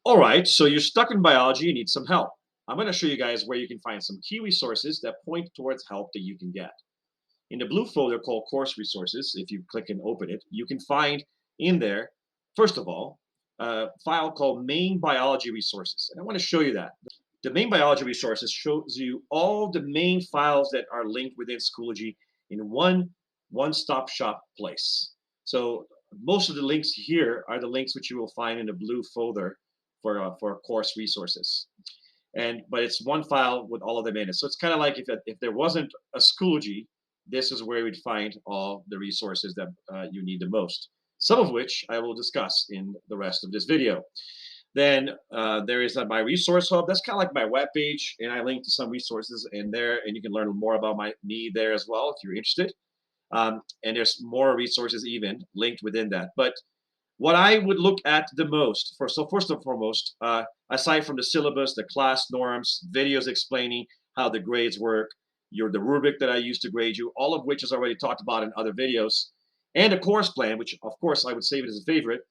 All right, so you're stuck in biology, you need some help. I'm going to show you guys where you can find some key resources that point towards help that you can get. In the blue folder called Course Resources, if you click and open it, you can find in there, first of all, a file called Main Biology Resources. And I want to show you that. The Main Biology Resources shows you all the main files that are linked within Schoology in one-stop shop place. So most of the links here are the links which you will find in the blue folder for course resources. But it's one file with all of them in it. So it's kind of like if there wasn't a Schoology, this is where you'd find all the resources that you need the most, some of which I will discuss in the rest of this video. Then there is my resource hub. That's kind of like my web page, and I link to some resources in there, and you can learn more about me there as well if you're interested. And there's more resources even linked within that. But what I would look at the most, first and foremost, aside from the syllabus, the class norms, videos explaining how the grades work, the rubric that I use to grade you, all of which is already talked about in other videos, and a course plan, which of course I would save it as a favorite.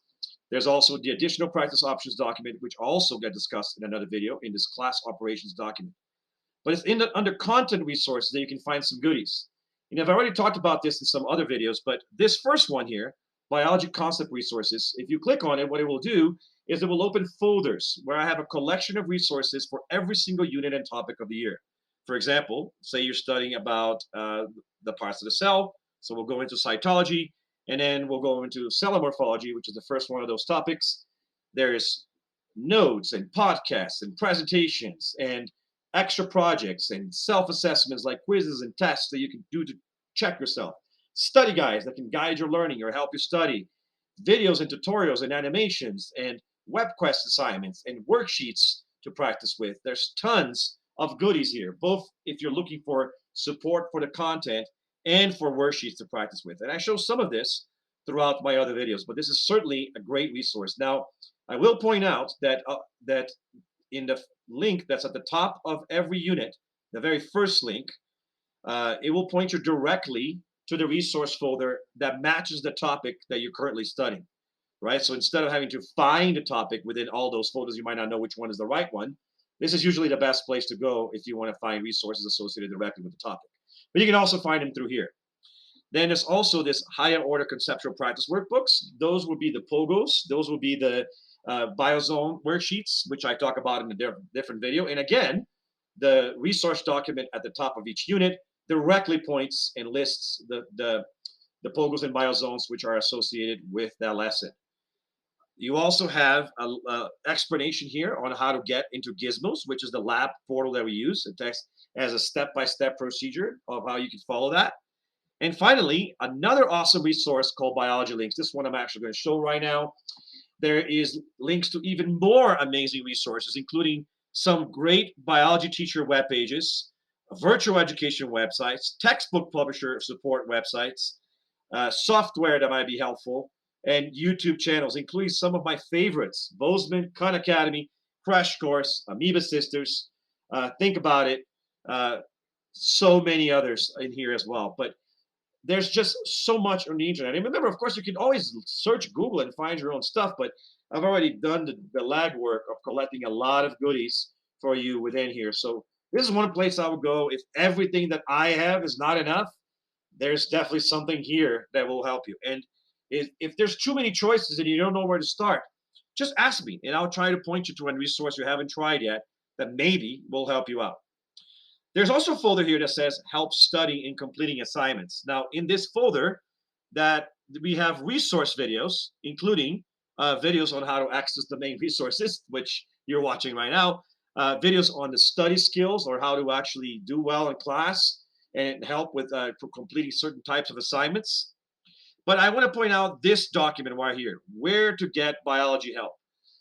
There's also the additional practice options document, which also get discussed in another video in this class operations document. But it's under content resources that you can find some goodies. And I've already talked about this in some other videos, but this first one here, biology concept resources, if you click on it, what it will do is it will open folders where I have a collection of resources for every single unit and topic of the year. For example, say you're studying about the parts of the cell, so we'll go into cytology, and then we'll go into cellular morphology, which is the first one of those topics. There's notes and podcasts and presentations and extra projects and self-assessments like quizzes and tests that you can do to check yourself. Study guides that can guide your learning or help you study. Videos and tutorials and animations and web quest assignments and worksheets to practice with. There's tons of goodies here, both if you're looking for support for the content and for worksheets to practice with. And I show some of this throughout my other videos, but this is certainly a great resource. Now, I will point out that in the link that's at the top of every unit, the very first link, it will point you directly to the resource folder that matches the topic that you're currently studying, right? So instead of having to find a topic within all those folders, you might not know which one is the right one. This is usually the best place to go if you want to find resources associated directly with the topic. But you can also find them through here. Then there's also this higher order conceptual practice workbooks. Those would be the POGOs. Those would be the Biozone worksheets, which I talk about in a different video. And again, the resource document at the top of each unit directly points and lists the POGOs and Biozones which are associated with that lesson. You also have an explanation here on how to get into Gizmos, which is the lab portal that we use. It has a step-by-step procedure of how you can follow that. And finally, another awesome resource called Biology Links. This one I'm actually going to show right now. There is links to even more amazing resources, including some great biology teacher web pages, virtual education websites, textbook publisher support websites, software that might be helpful, and YouTube channels, including some of my favorites: Bozeman, Khan Academy, Crash Course, Amoeba Sisters, Think About It, so many others in here as well. But there's just so much on the internet. And remember, of course, you can always search Google and find your own stuff, but I've already done the legwork of collecting a lot of goodies for you within here. So this is one place I would go. If everything that I have is not enough, there's definitely something here that will help you. And if there's too many choices and you don't know where to start, just ask me, and I'll try to point you to a resource you haven't tried yet that maybe will help you out. There's also a folder here that says help study in completing assignments. Now, in this folder, that we have resource videos, including videos on how to access the main resources, which you're watching right now, videos on the study skills or how to actually do well in class and help with completing certain types of assignments. But I want to point out this document right here, where to get biology help.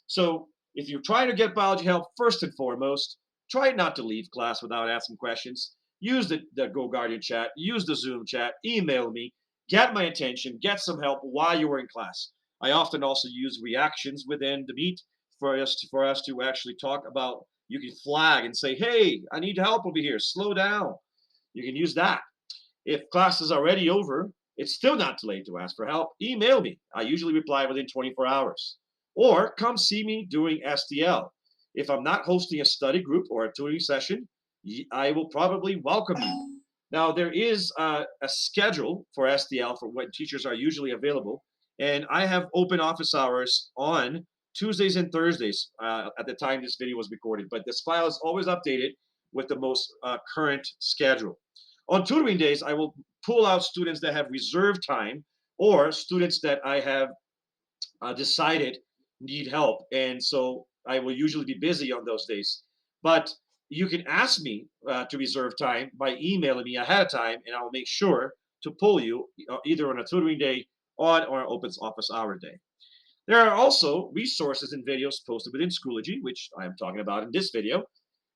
So if you're trying to get biology help, first and foremost, try not to leave class without asking questions. Use the GoGuardian chat, use the Zoom chat, email me, get my attention, get some help while you were in class. I often also use reactions within the meet for us to actually talk about. You can flag and say, hey, I need help over here, slow down. You can use that. If class is already over, it's still not too late to ask for help. Email me. I usually reply within 24 hours. or come see me during STL. If I'm not hosting a study group or a tutoring session, I will probably welcome you. Now, there is a schedule for STL for when teachers are usually available, and I have open office hours on Tuesdays and Thursdays at the time this video was recorded. But this file is always updated with the most current schedule. On tutoring days, I will pull out students that have reserved time or students that I have decided need help. And so I will usually be busy on those days. But you can ask me to reserve time by emailing me ahead of time, and I'll make sure to pull you either on a tutoring day or an open office hour day. There are also resources and videos posted within Schoology, which I am talking about in this video.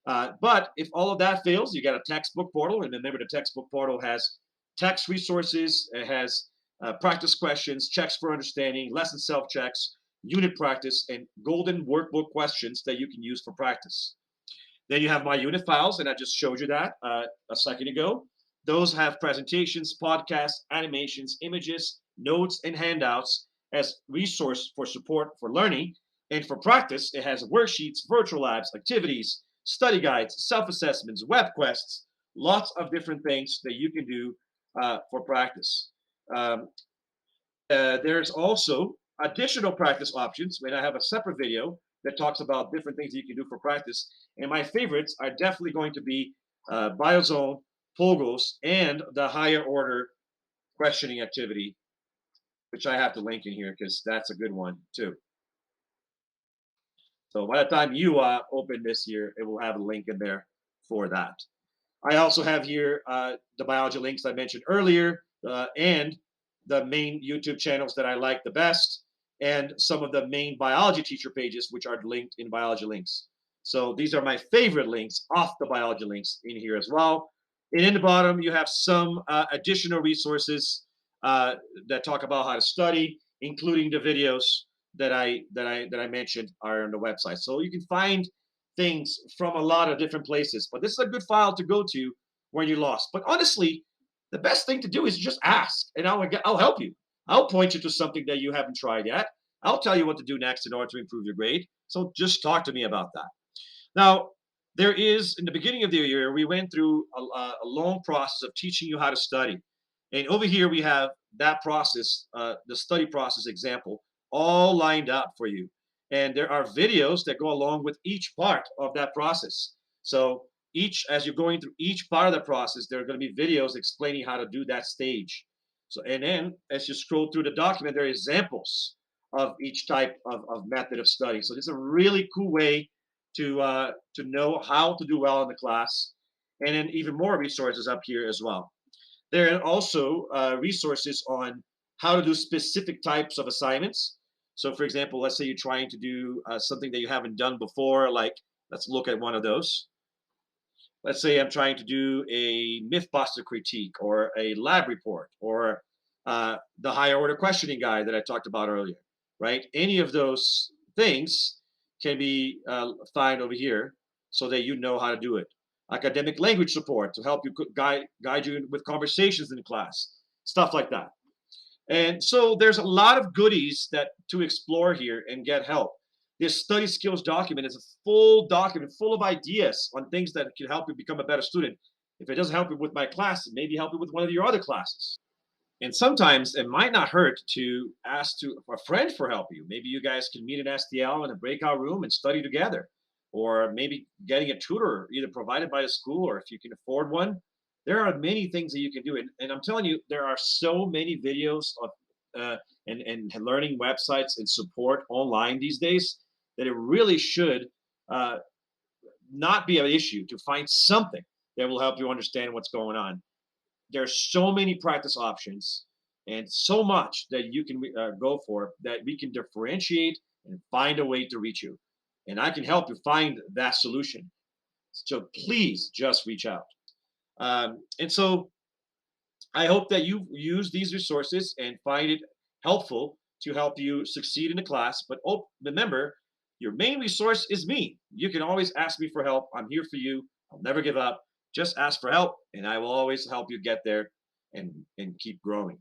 But if all of that fails, you got a textbook portal. And remember, the textbook portal has text resources, it has practice questions, checks for understanding, lesson self checks, unit practice, and golden workbook questions that you can use for practice. Then you have my unit files, and I just showed you that a second ago. Those have presentations, podcasts, animations, images, notes, and handouts as resource for support for learning. And for practice, it has worksheets, virtual labs, activities, study guides, self-assessments, web quests, lots of different things that you can do for practice. Um, there's also additional practice options when I have a separate video that talks about different things you can do for practice. And my favorites are definitely going to be Biozone, Pogos, and the higher order questioning activity, which I have to link in here because that's a good one too. So by the time you open this here, it will have a link in there for that. I also have here the biology links I mentioned earlier and the main YouTube channels that I like the best and some of the main biology teacher pages, which are linked in biology links. So these are my favorite links off the biology links in here as well. And in the bottom, you have some additional resources that talk about how to study, including the videos that I mentioned are on the website. So you can find things from a lot of different places. But this is a good file to go to when you're lost. But honestly, the best thing to do is just ask, and I'll help you. I'll point you to something that you haven't tried yet. I'll tell you what to do next in order to improve your grade. So just talk to me about that. Now, there is, in the beginning of the year, we went through a long process of teaching you how to study. And over here, we have that process, the study process example, all lined up for you. And there are videos that go along with each part of that process. So as you're going through each part of the process, there are going to be videos explaining how to do that stage. So, and then as you scroll through the document, there are examples of each type of method of study. So this is a really cool way to know how to do well in the class. And then even more resources up here as well. There are also resources on how to do specific types of assignments. So for example, let's say you're trying to do something that you haven't done before, like let's look at one of those. Let's say I'm trying to do a Mythbuster critique or a lab report or the higher order questioning guide that I talked about earlier, right? Any of those things can be found over here so that you know how to do it. Academic language support to help you guide you with conversations in class, stuff like that. And so there's a lot of goodies that to explore here and get help. This study skills document is a full document full of ideas on things that can help you become a better student. If it doesn't help you with my class, it maybe help you with one of your other classes. And sometimes it might not hurt to ask to a friend for help you. Maybe you guys can meet in STL in a breakout room and study together. Or maybe getting a tutor either provided by the school or if you can afford one. There are many things that you can do. And I'm telling you, there are so many videos of and learning websites and support online these days that it really should uh, not be an issue to find something that will help you understand what's going on. There's so many practice options and so much that you can go for that we can differentiate and find a way to reach you. And I can help you find that solution. So please just reach out. And so I hope that you use these resources and find it helpful to help you succeed in the class. But remember, your main resource is me. You can always ask me for help. I'm here for you. I'll never give up. Just ask for help, and I will always help you get there and keep growing.